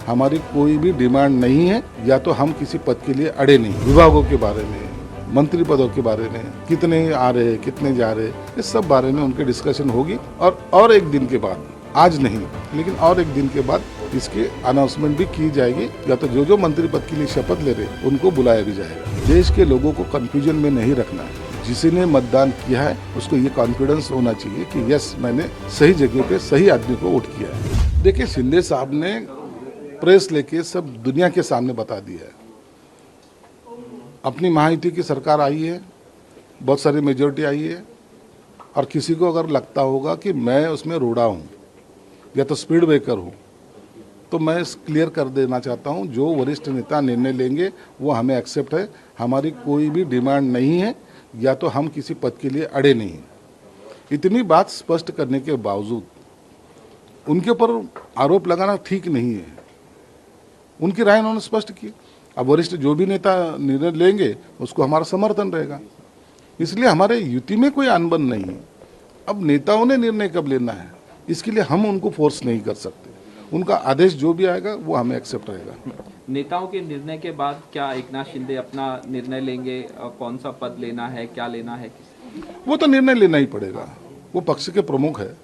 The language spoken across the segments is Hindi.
हमारी कोई भी डिमांड नहीं है, या तो हम किसी पद के लिए अड़े नहीं। विभागों के बारे में, मंत्री पदों के बारे में, कितने आ रहे कितने जा रहे, इस सब बारे में उनके डिस्कशन होगी। और एक दिन के बाद, आज नहीं लेकिन और एक दिन के बाद इसकी अनाउंसमेंट भी की जाएगी, या तो जो मंत्री पद के लिए शपथ ले रहे उनको बुलाया भी जाएगा। देश के लोगों को कंफ्यूजन में नहीं रखना है। जिसने मतदान किया है उसको ये कॉन्फिडेंस होना चाहिए कि यस, मैंने सही जगह पे सही आदमी को वोट किया है। देखिए, शिंदे साहब ने प्रेस लेके सब दुनिया के सामने बता दिया है। अपनी महायुति की सरकार आई है, बहुत सारी मेजोरिटी आई है, और किसी को अगर लगता होगा कि मैं उसमें रोड़ा हूँ या तो स्पीड ब्रेकर हूँ, तो मैं क्लियर कर देना चाहता हूँ, जो वरिष्ठ नेता निर्णय लेंगे वो हमें एक्सेप्ट है। हमारी कोई भी डिमांड नहीं है, या तो हम किसी पद के लिए अड़े नहीं हैं। इतनी बात स्पष्ट करने के बावजूद उनके ऊपर आरोप लगाना ठीक नहीं है। उनकी राय उन्होंने स्पष्ट की। अब वरिष्ठ जो भी नेता निर्णय लेंगे उसको हमारा समर्थन रहेगा, इसलिए हमारे युति में कोई अनबन नहीं है। अब नेताओं ने निर्णय कब लेना है, इसके लिए हम उनको फोर्स नहीं कर सकते। उनका आदेश जो भी आएगा वो हमें एक्सेप्ट रहेगा। नेताओं के निर्णय के बाद क्या एकनाथ शिंदे अपना निर्णय लेंगे, कौन सा पद लेना है, क्या लेना है? वो तो निर्णय लेना ही पड़ेगा। वो पक्ष के प्रमुख है,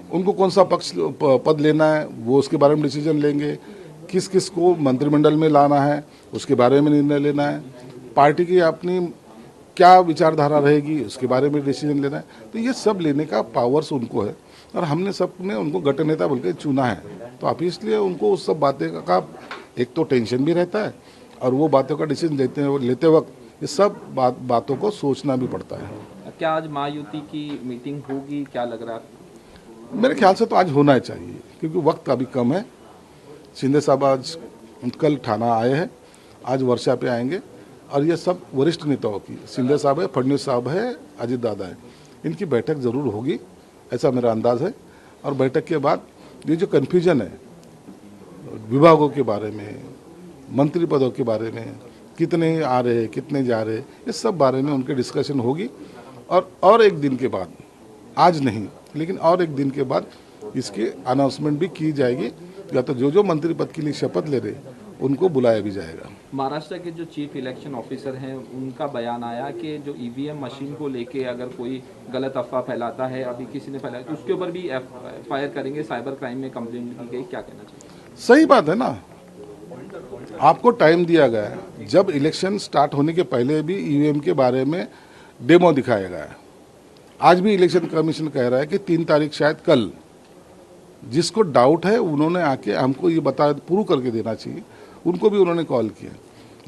उनको कौन सा पद लेना है वो उसके बारे में डिसीजन लेंगे। किस किस को मंत्रिमंडल में लाना है उसके बारे में निर्णय लेना है। पार्टी की अपनी क्या विचारधारा रहेगी उसके बारे में डिसीजन लेना है। तो ये सब लेने का पावर्स उनको है, और हमने सबने उनको गठ नेता बोल के चुना है। तो आप इसलिए उनको उस सब बातें का एक तो टेंशन भी रहता है, और वो बातों का डिसीजन लेते वक्त ये सब बातों को सोचना भी पड़ता है। क्या आज महायुति की मीटिंग होगी, क्या लग रहा है? मेरे ख्याल से तो आज होना चाहिए, क्योंकि वक्त अभी कम है। शिंदे साहब आज कल ठाना आए हैं, आज वर्षा पे आएंगे, और ये सब वरिष्ठ नेताओं की, शिंदे साहब है, फडणवीस साहब है, अजित दादा है, इनकी बैठक जरूर होगी, ऐसा मेरा अंदाज है। और बैठक के बाद ये जो कन्फ्यूजन है विभागों के बारे में, मंत्री पदों के बारे में, कितने आ रहे कितने जा रहे, इस सब बारे में उनके डिस्कशन होगी। और एक दिन के बाद, आज नहीं लेकिन और एक दिन के बाद इसकी अनाउंसमेंट भी की जाएगी, या तो जो मंत्री पद के लिए शपथ ले रहे उनको बुलाया भी जाएगा। महाराष्ट्र के जो चीफ इलेक्शन ऑफिसर हैं उनका बयान आया कि जो ईवीएम मशीन को लेके अगर कोई गलत अफवाह फैलाता है, अभी किसी ने फैलाया, तो उसके ऊपर भी FIR करेंगे। साइबर क्राइम में कंप्लेंट की गई, क्या कहना चाहिए? सही बात है ना, आपको टाइम दिया गया है। जब इलेक्शन स्टार्ट होने के पहले भी ईवीएम के बारे में डेमो दिखाया गया है। आज भी इलेक्शन कमीशन कह रहा है कि 3 तारीख शायद कल, जिसको डाउट है उन्होंने आके हमको ये प्रूव करके देना चाहिए। उनको भी उन्होंने कॉल किया,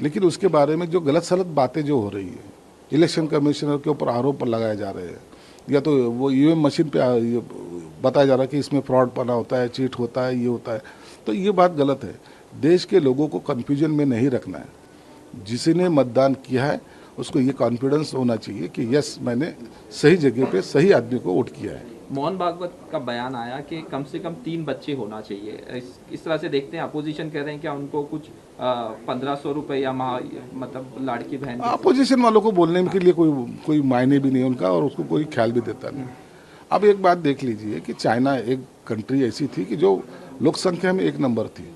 लेकिन उसके बारे में जो गलत सलत बातें जो हो रही है, इलेक्शन कमिश्नर के ऊपर आरोप लगाए जा रहे हैं, या तो वो ईवीएम मशीन पे बताया जा रहा है कि इसमें फ्रॉड पना होता है, चीट होता है, ये होता है, तो ये बात गलत है। देश के लोगों को कन्फ्यूजन में नहीं रखना है। जिसने मतदान किया है उसको ये कॉन्फिडेंस होना चाहिए कि यस, मैंने सही जगह पे सही आदमी को वोट किया है। मोहन भागवत का बयान आया कि कम से कम 3 बच्चे होना चाहिए। इस तरह से देखते हैं, अपोजिशन कह रहे हैं क्या उनको कुछ 1500 रुपये या मतलब लाड़की बहन? अपोजिशन वालों को बोलने के लिए कोई मायने भी नहीं उनका, और उसको कोई ख्याल भी देता नहीं। अब एक बात देख लीजिए कि चाइना एक कंट्री ऐसी थी कि जो लोक संख्या में 1 नंबर थी।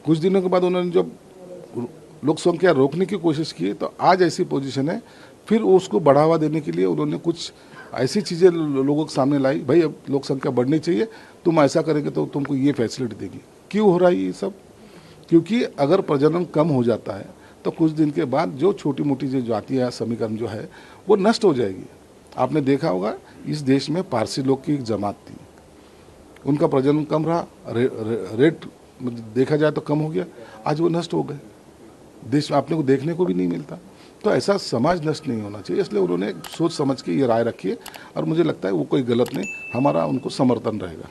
कुछ दिनों के बाद उन्होंने जब लोक संख्या रोकने की कोशिश की, तो आज ऐसी पोजीशन है, फिर उसको बढ़ावा देने के लिए उन्होंने कुछ ऐसी चीज़ें लोगों के सामने लाई। भाई, अब लोक संख्या बढ़नी चाहिए, तुम ऐसा करेंगे तो तुमको ये फैसिलिटी देगी। क्यों हो रहा है ये सब? क्योंकि अगर प्रजनन कम हो जाता है तो कुछ दिन के बाद जो छोटी मोटी जो जातियाँ समीकरण जो है वो नष्ट हो जाएगी। आपने देखा होगा, इस देश में पारसी लोग की एक जमात थी, उनका प्रजनन कम रहा, रेट देखा जाए तो कम हो गया, आज वो नष्ट हो गए। देश में आपने को देखने को भी नहीं मिलता। तो ऐसा समाज नष्ट नहीं होना चाहिए, इसलिए उन्होंने सोच समझ के ये राय रखी है, और मुझे लगता है वो कोई गलत नहीं, हमारा उनको समर्थन रहेगा।